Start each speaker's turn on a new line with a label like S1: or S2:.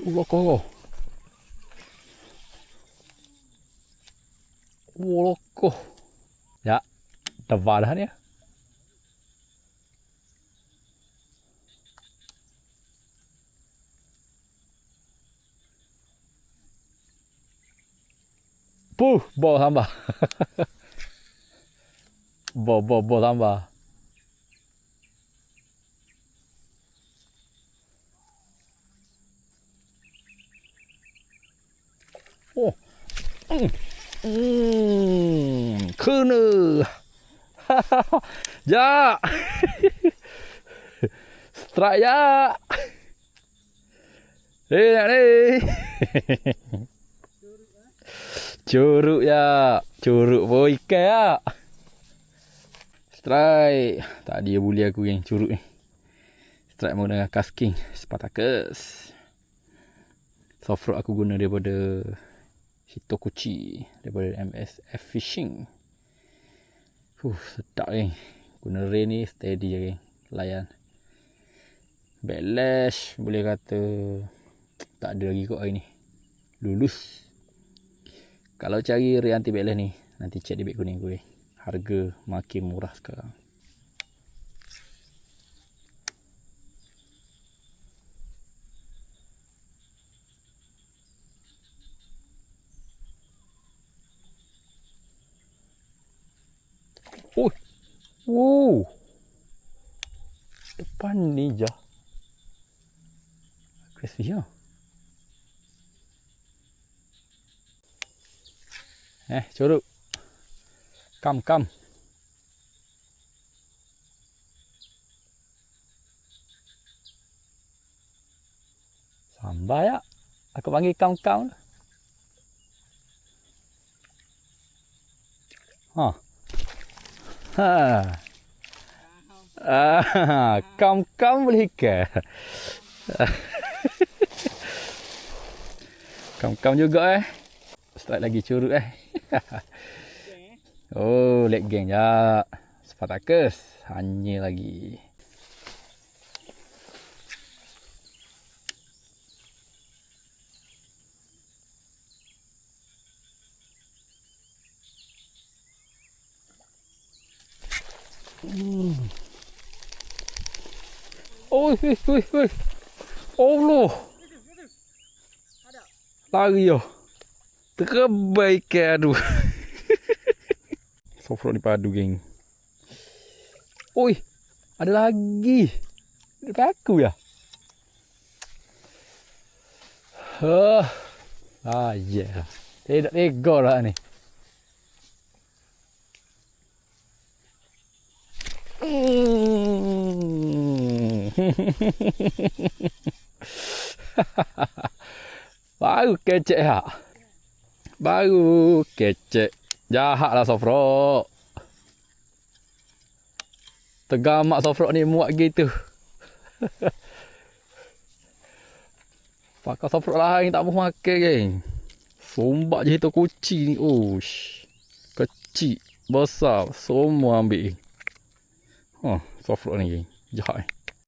S1: Loko. Loko. Ya, tebal dah ni. Bol tambah. Bol tambah. Oh. Kena. Ja. Strike ya. Nak ni. Curuk ya. Curuk pun ikan ya. Strike. Tak dia bully aku yang curuk ni. Strike menggunakan casking Spartacus. Soft rod aku guna daripada Hitokuchi, daripada MSF Fishing. Sedap ni. Guna ray ni steady je geng. Layan. Backlash boleh kata tak ada lagi kot hari ni. Lulus. Kalau cari ray anti backlash ni, nanti check di beg kuning gue. Harga makin murah sekarang. Oh. Wow. Depan ni je. Crispy ya. Curug. Kam. Sambar ya. Aku panggil kam. Kam boleh ikan. Kam juga Strike lagi curut Oh, leg gang ya. Spartacus hanya lagi. Oi. Allah. Lari yo. Terbaik aduh. Soft rod ni padu geng. Oi, ada lagi. Depan aku ya. Ya. Tidak tega lah ni. Baru kecek ya. Baru kecek. Jahat lah soft rod. Tergamak soft rod ni muat gitu. Pakai soft rod lain tak boleh makan geng. Sombak je Hitokuchi ni. Kecil, besar, semua ambil. Soft rod ni geng. Jahat